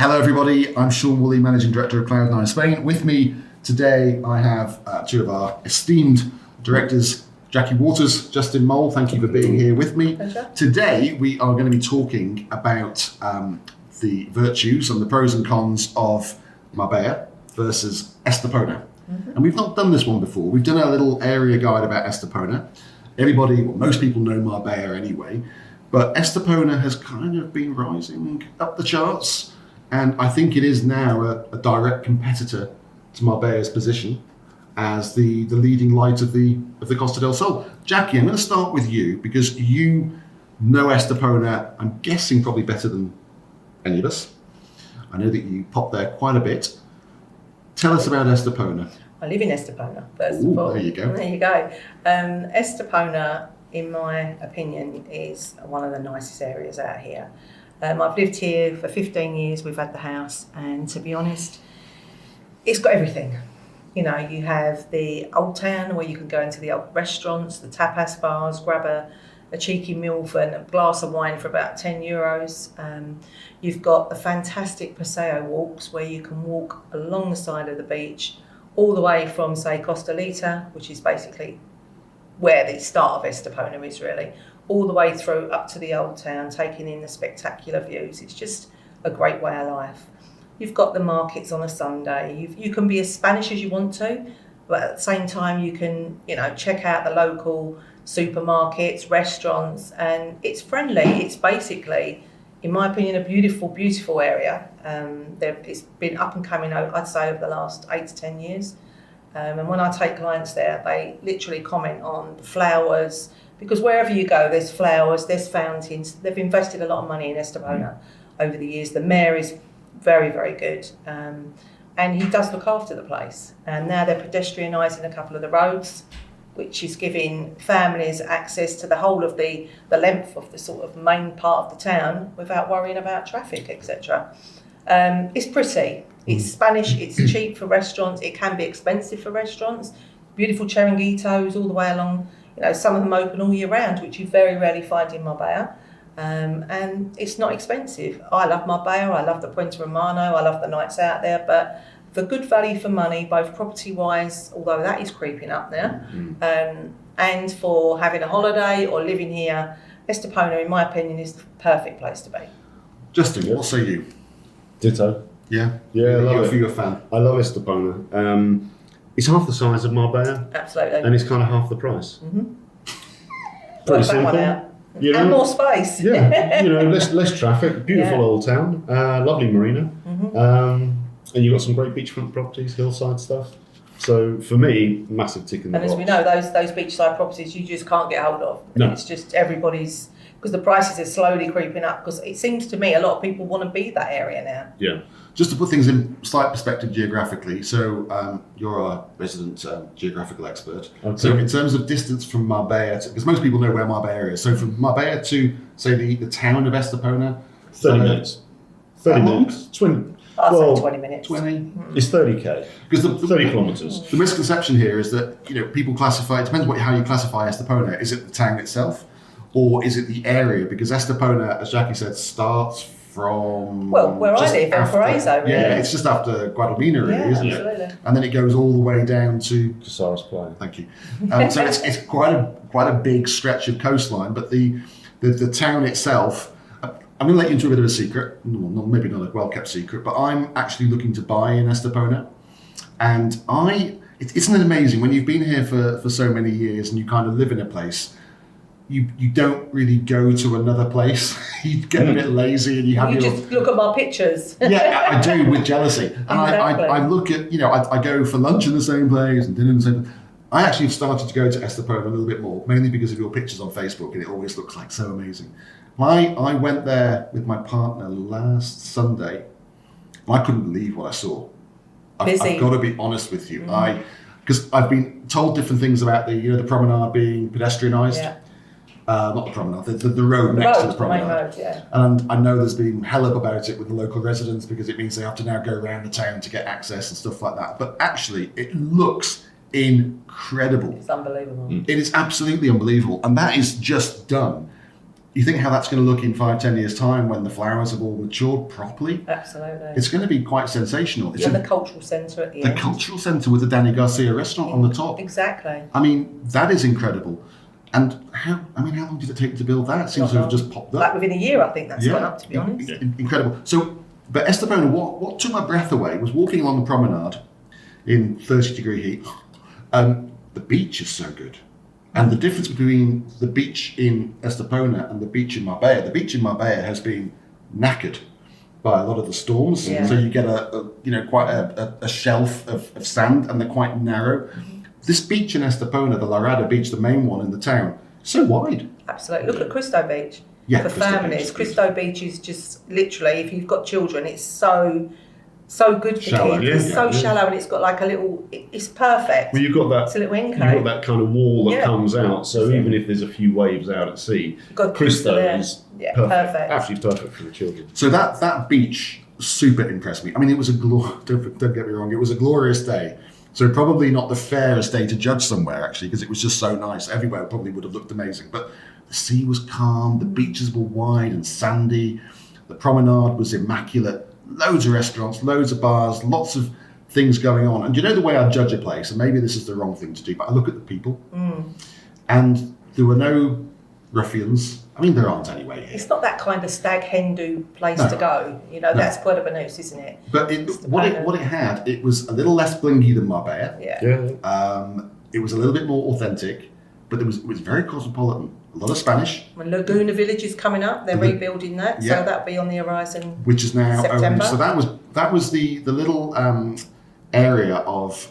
Hello everybody, I'm Sean Woolley, Managing Director of Cloud9 Spain. With me today I have two of our esteemed directors, Jackie Waters, Justin Mowle. Thank you for being here with me. Pleasure. Today we are going to be talking about the virtues and the pros and cons of Marbella versus Estepona. And we've not done this one before. We've done a little area guide about Estepona. Most people know Marbella anyway, but Estepona has kind of been rising up the charts. And I think it is now a direct competitor to Marbella's position as the leading light of the Costa del Sol. Jackie, I'm going to start with you because you know Estepona, I'm guessing probably better than any of us. I know that you pop there quite a bit. Tell us about Estepona. I live in Estepona, first of all. There you go. There you go. Estepona, in my opinion, is one of the nicest areas out here. I've lived here for 15 years, we've had the house, and to be honest, it's got everything. You know, you have the old town where you can go into the old restaurants, the tapas bars, grab a cheeky meal for a glass of wine for about €10. You've got the fantastic paseo walks where you can walk along the side of the beach, all the way from, say, Costalita, which is basically where the start of Estepona is really, all the way through up to the old town, taking in the spectacular views. It's just a great way of life. You've got the markets on a Sunday. You can be as Spanish as you want to, but at the same time you can, check out the local supermarkets, restaurants, and it's friendly. It's basically, in my opinion, a beautiful, beautiful area. It's been up and coming, I'd say, over the last 8 to 10 years. And when I take clients there, they literally comment on the flowers, because wherever you go, there's flowers, there's fountains. They've invested a lot of money in Estepona over the years. The mayor is very, very good. And he does look after the place. And now they're pedestrianising a couple of the roads, which is giving families access to the whole of the length of the sort of main part of the town without worrying about traffic, etc. It's pretty. It's Spanish, it's cheap for restaurants, it can be expensive for restaurants. Beautiful chiringuitos all the way along. Some of them open all year round, which you very rarely find in Marbella. And it's not expensive. I love Marbella, I love the Puente Romano, I love the nights out there, but for good value for money, both property-wise, although that is creeping up now, and for having a holiday or living here, Estepona, in my opinion, is the perfect place to be. Justin, what say you? Ditto. Yeah? Yeah, I love it. You're a fan. I love Estepona. It's half the size of Marbella. Absolutely. And it's kind of half the price. Mm-hmm. Pretty Work that one simple. out. And more space. Yeah, less traffic, beautiful old town, lovely marina, and you've got some great beachfront properties, hillside stuff. So for me, massive tick in the box. And as we know, those beachside properties you just can't get hold of. No. It's just everybody's, because the prices are slowly creeping up, because it seems to me a lot of people want to be that area now. Yeah. Just to put things in slight perspective geographically, so you're our resident geographical expert. Okay. So in terms of distance from Marbella, because most people know where Marbella is, so from Marbella to, say, the town of Estepona? 30 minutes. 30 minutes. 20. I'll say 20 minutes. 20? It's 30k. Because the 30 kilometres. The misconception here is that people classify, it depends how you classify Estepona. Is it the town itself, or is it the area? Because Estepona, as Jackie said, starts from... Well, where I live, in Paraiso, really. Yeah, it's just after Guadalmina, really, isn't absolutely. it? And then it goes all the way down to... Casares Playa. Thank you. So it's quite a big stretch of coastline, but the town itself... I'm going to let you into a bit of a secret, maybe not a well-kept secret, but I'm actually looking to buy in Estepona. And isn't it amazing when you've been here for so many years and you kind of live in a place, you don't really go to another place. You get a bit lazy and you just look at my pictures. Yeah, I do, with jealousy. And Exactly. I look at, I go for lunch in the same place and dinner in the same place. I actually have started to go to Estepona a little bit more, mainly because of your pictures on Facebook, and it always looks like so amazing. I went there with my partner last Sunday, and I couldn't believe what I saw. I've got to be honest with you. Because I've been told different things about the promenade being pedestrianised. Yeah. Not the promenade, the road next to the promenade. Main road, yeah. And I know there's been hell up about it with the local residents because it means they have to now go around the town to get access and stuff like that. But actually, it looks incredible. It's unbelievable. It is absolutely unbelievable. And that is just done you think how that's going to look in 5-10 years' time when the flowers have all matured properly. Absolutely. It's going to be quite sensational. It's and the cultural centre at the end. The cultural centre with the Danny Garcia restaurant on the top. Exactly. I mean, that is incredible. And how long did it take to build that? It seems to have just popped up. Like within a year, I think that's gone up, to be honest. Incredible. So, but Estepona, what took my breath away was walking along the promenade in 30-degree heat. The beach is so good. And the difference between the beach in Estepona and the beach in Marbella, the beach in Marbella has been knackered by a lot of the storms. Yeah. So you get quite a shelf of sand, and they're quite narrow. This beach in Estepona, the La Rada beach, the main one in the town, so wide. Absolutely. Look at Cristo Beach. Yeah, for Cristo families. Beach. Cristo Beach is just literally, if you've got children, it's so good for Shallow, kids. It's shallow, and it's got like a little. It's perfect. Well, you've got that. It's a little You've got that kind of wall that comes out. So even if there's a few waves out at sea, Cristo is perfect. Absolutely perfect for the children. So that beach super impressed me. I mean, it was don't get me wrong, it was a glorious day. So probably not the fairest day to judge somewhere, actually, because it was just so nice. Everywhere probably would have looked amazing. But the sea was calm, the beaches were wide and sandy, the promenade was immaculate, loads of restaurants, loads of bars, lots of things going on. And you know the way I judge a place, and maybe this is the wrong thing to do, but I look at the people, and there were no ruffians. I mean, there aren't anyway here. It's not that kind of stag hen do place to go. You know, that's Puerto Banús, isn't it? But what it had, it was a little less blingy than Marbella. Yeah. It was a little bit more authentic, but it was very cosmopolitan. A lot of Spanish. And Laguna Village is coming up. They're rebuilding that, so that'll be on the horizon. Which is now September. So that was the little area of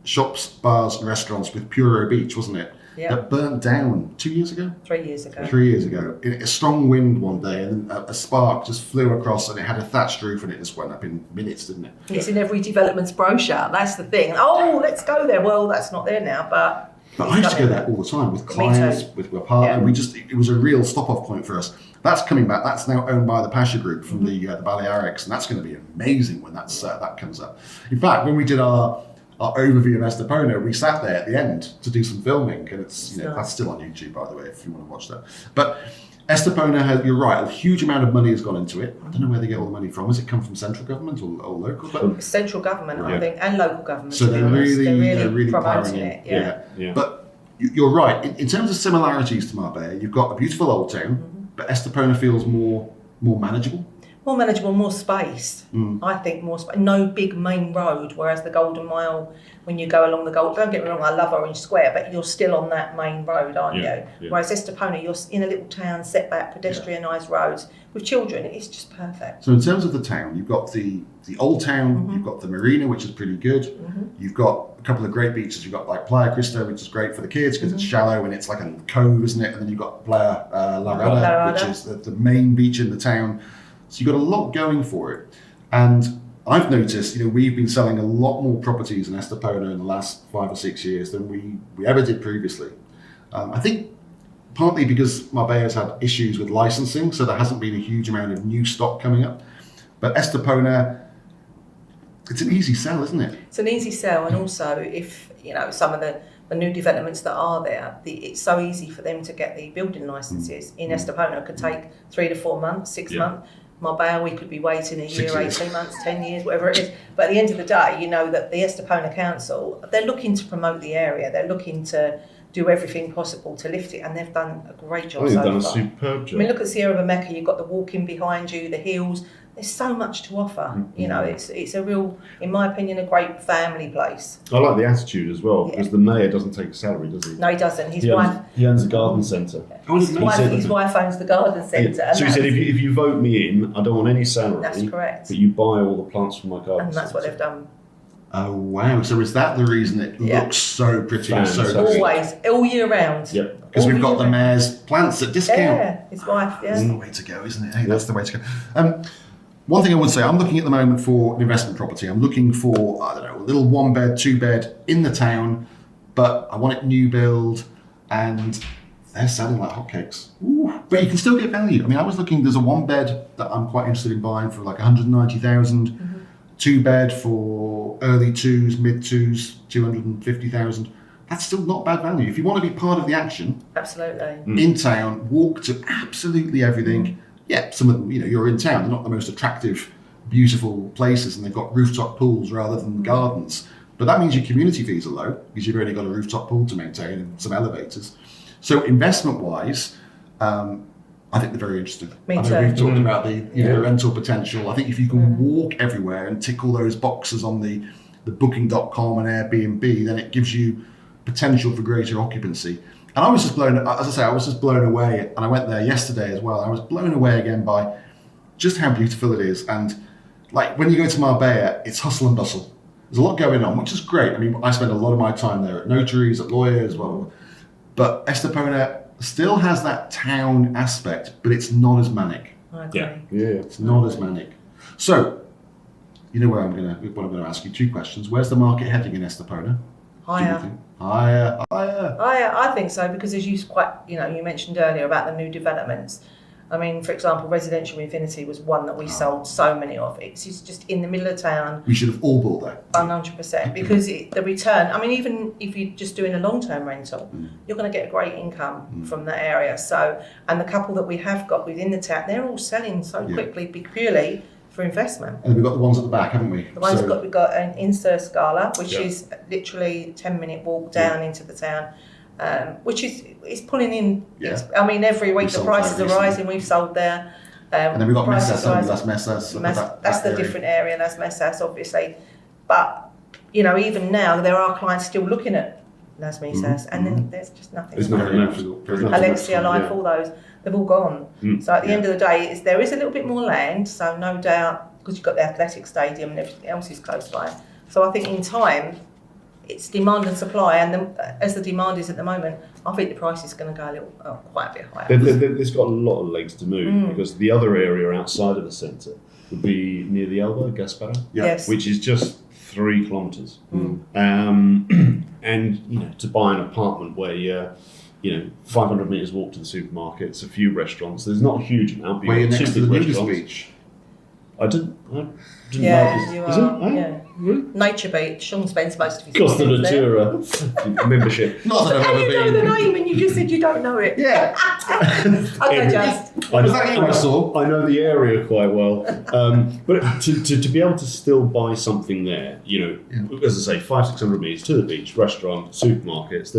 shops, bars, and restaurants with Puro Beach, wasn't it? Yeah. That burnt down 2 years ago. 3 years ago. 3 years ago. In a strong wind one day, and then a spark just flew across, and it had a thatched roof, and it just went up in minutes, didn't it? It's in every development's brochure. That's the thing. Oh, let's go there. Well, that's not there now, but I used to go there all the time with clients, with my partner. It was a real stop-off point for us. That's coming back. That's now owned by the Pasha Group from the Balearics, and that's going to be amazing when that comes up. In fact, when we did our overview of Estepona, we sat there at the end to do some filming, and it's that's still on YouTube, by the way, if you want to watch that. But Estepona you're right, a huge amount of money has gone into it. I don't know where they get all the money from. Has it come from central government or local? But central government, I think, and local government. So they're really promoting it. Yeah. But you're right. In terms of similarities to Marbella, you've got a beautiful old town, but Estepona feels more manageable. More manageable, more space. I think more space. No big main road, whereas the Golden Mile, when you go along the don't get me wrong, I love Orange Square, but you're still on that main road, aren't you? Yeah. Whereas Estepona, you're in a little town, set back, pedestrianised roads. With children, it's just perfect. So in terms of the town, you've got the old town, you've got the marina, which is pretty good. You've got a couple of great beaches. You've got like Playa Cristo, which is great for the kids because it's shallow and it's like a cove, isn't it? And then you've got Playa La Rada, which is the main beach in the town. So you've got a lot going for it. And I've noticed, we've been selling a lot more properties in Estepona in the last 5 or 6 years than we ever did previously. I think partly because Marbella's had issues with licensing, so there hasn't been a huge amount of new stock coming up. But Estepona, it's an easy sell, isn't it? It's an easy sell, and also if, some of the new developments that are there, it's so easy for them to get the building licenses. In Estepona, it could take 3 to 4 months, 6 months. Marbella, we could be waiting a year, 18 months, 10 years, whatever it is. But at the end of the day, you know that the Estepona Council, they're looking to promote the area. They're looking to do everything possible to lift it, and they've done a great job so far. They've done a superb job. I mean, look at Sierra de Mecca. You've got the walking behind you, the hills. There's so much to offer. It's a real, in my opinion, a great family place. I like the attitude as well, because the mayor doesn't take a salary, does he? No, he doesn't. His wife. He owns a garden centre. His wife owns the garden centre. So he said, if you vote me in, I don't want any salary. That's correct. But you buy all the plants from my garden. And that's what they've done. Oh wow! So is that the reason it looks so pretty and so good? Always, all year round. Yep. Because we've got the mayor's plants at discount. Yeah, his wife. Yeah. That's the way to go, isn't it? Hey, that's the way to go. One thing I would say, I'm looking at the moment for an investment property. I'm looking for, I don't know, a little 1-bed, 2-bed in the town, but I want it new build, and they're selling like hotcakes. Ooh, but you can still get value. I mean, I was looking, there's a 1-bed that I'm quite interested in buying for like 190,000, 2-bed for early 2s, mid 2s, 250,000. that's still not bad value. If you want to be part of the action, absolutely, in town, walk to absolutely everything. Yeah, some of them, you're in town. They're not the most attractive, beautiful places, and they've got rooftop pools rather than gardens. But that means your community fees are low because you've only got a rooftop pool to maintain and some elevators. So investment-wise, I think they're very interesting. Me I too. know we've talked about the rental potential. I think if you can walk everywhere and tick all those boxes on the booking.com and Airbnb, then it gives you potential for greater occupancy. And I was just blown away. And I went there yesterday as well. I was blown away again by just how beautiful it is. And like when you go to Marbella, it's hustle and bustle. There's a lot going on, which is great. I mean, I spend a lot of my time there at notaries, at lawyers, but Estepona still has that town aspect, but it's not as manic. I agree. Yeah. It's not as manic. So, what I'm going to ask you, 2 questions. Where's the market heading in Estepona? Higher. Higher. I think so, because as you mentioned earlier about the new developments. I mean, for example, Residential Infinity was one that we sold so many of. It's just in the middle of town. We should have all bought that. 100%, because the return, I mean, even if you're just doing a long-term rental, you're going to get a great income from that area. So, and the couple that we have got within the town, they're all selling so quickly purely for investment. And we've got the ones at the back, haven't we? The ones we've got an Inster Scala, which is literally 10-minute walk down into the town. Which is pulling in. I mean, every week the prices are rising. We've sold there. And then we've got Mesas, Las Mesas. That's the different area. That's Mesas, obviously. But even now there are clients still looking at Las Mesas, and then there's just nothing. There's nothing left. Alexia Life, all those, they've all gone. So at the end of the day, there is a little bit more land. So no doubt, because you've got the athletic stadium and everything else is close by. So I think in time, it's demand and supply, and as the demand is at the moment, I think the price is going to go quite a bit higher. It's got a lot of legs to move, because the other area outside of the centre would be near the Elba, Gaspara, which is just 3 kilometres. And to buy an apartment where you're 500 metres walk to the supermarkets, a few restaurants. There's not a huge amount. Where you're next to the nudist beach. I didn't Yeah, you Is are. it? Yeah. Really? Nature Beach. Sean spends most of his Costa time there. Natura membership. Not that I've How do ever you know the been. name and you just said you don't know it? Yeah. Okay, just. Was that you I saw? I know the area quite well, but to be able to still buy something there, as I say, 500-600 metres to the beach, restaurant, supermarkets,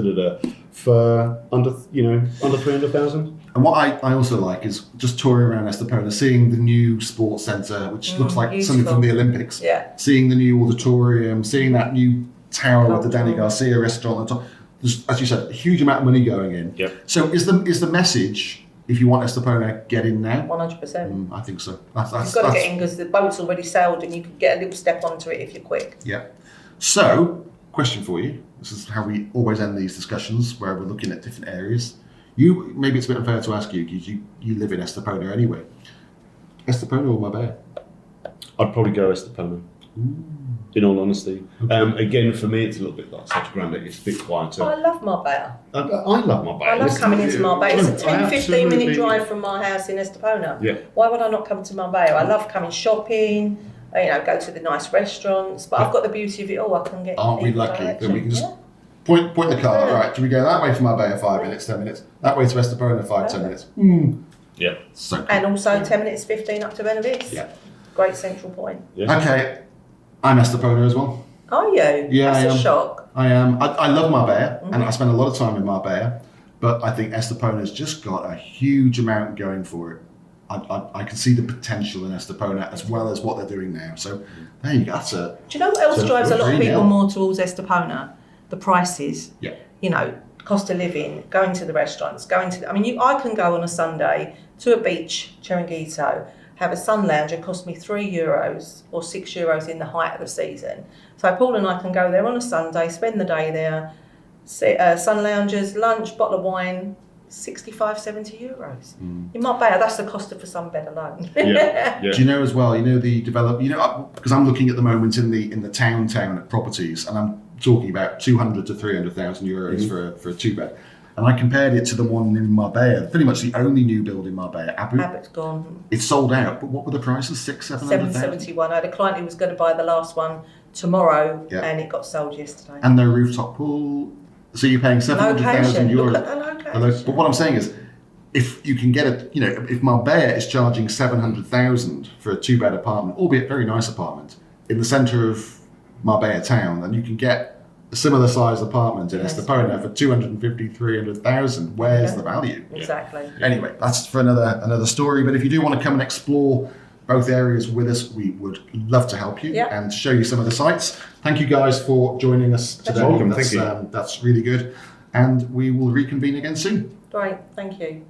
for under 300,000. And what I also like is just touring around Estepona, seeing the new sports centre, which looks like beautiful. something from the Olympics. Yeah. Seeing the new auditorium, seeing that new tower with the Danny Garcia restaurant on top. There's, as you said, a huge amount of money going in. Yep. So is the message, if you want Estepona, get in now? 100%. I think so. You've got to get in because the boat's already sailed and you can get a little step onto it if you're quick. Yeah. So, question for you. This is how we always end these discussions, where we're looking at different areas. Maybe it's a bit unfair to ask you because you live in Estepona anyway. Estepona or Marbella? I'd probably go Estepona. In all honesty, again for me it's a little bit like such a grand. It's a bit quieter. I love Marbella. I love Marbella. I love coming into Marbella. It's a 10-15 minute absolutely- drive from my house in Estepona. Yeah. Why would I not come to Marbella? I love coming shopping, go to the nice restaurants, but I've got the beauty of it all. I can get. Aren't we in lucky that direction. we can just point the car, right, do we go that way from Marbella 5 minutes, 10 minutes, that way to Estepona 5-10 minutes? Yeah. So cool. And also 10 minutes, 15 up to Benavides. Yeah. Great central point. Yeah. Okay, I'm Estepona as well. Are you? Yeah, That's I a am. shock. I am. I love Marbella, and I spend a lot of time in Marbella, but I think Estepona's just got a huge amount going for it. I can see the potential in Estepona as well as what they're doing now. So there you go. That's a. Do you know what else So drives a lot of green people hill. more towards Estepona? The prices. Yeah. Cost of living, going to the restaurants, I can go on a Sunday to a beach, Chiringuito, have a sun lounge. It cost me €3 or €6 in the height of the season. So Paul and I can go there on a Sunday, spend the day there, sun lounges, lunch, bottle of wine, €65-70. In Marbella, that's the cost of a sunbed alone. Yeah. Do you know as well? Because I'm looking at the moment in the town at properties, and I'm talking about 200 to 300,000 euros for a 2-bed. And I compared it to the one in Marbella, pretty much the only new build in Marbella. Abbott's gone. It's sold out, but what were the prices? 600,000-700,000? 771. I had a client who was going to buy the last one tomorrow, Yeah. and it got sold yesterday. And no rooftop pool. So you're paying 700,000 Look euros. at the location. But what I'm saying is, if you can get it, if Marbella is charging 700,000 for a 2-bed apartment, albeit very nice apartment, in the centre of Marbella town, then you can get a similar sized apartment in Estepona for 250, 300,000. Where's the value? Exactly. Anyway, that's for another story. But if you do want to come and explore both areas with us, we would love to help you and show you some of the sites. Thank you guys for joining us today. Welcome. Thank you. That's really good. And we will reconvene again soon. Great. Thank you.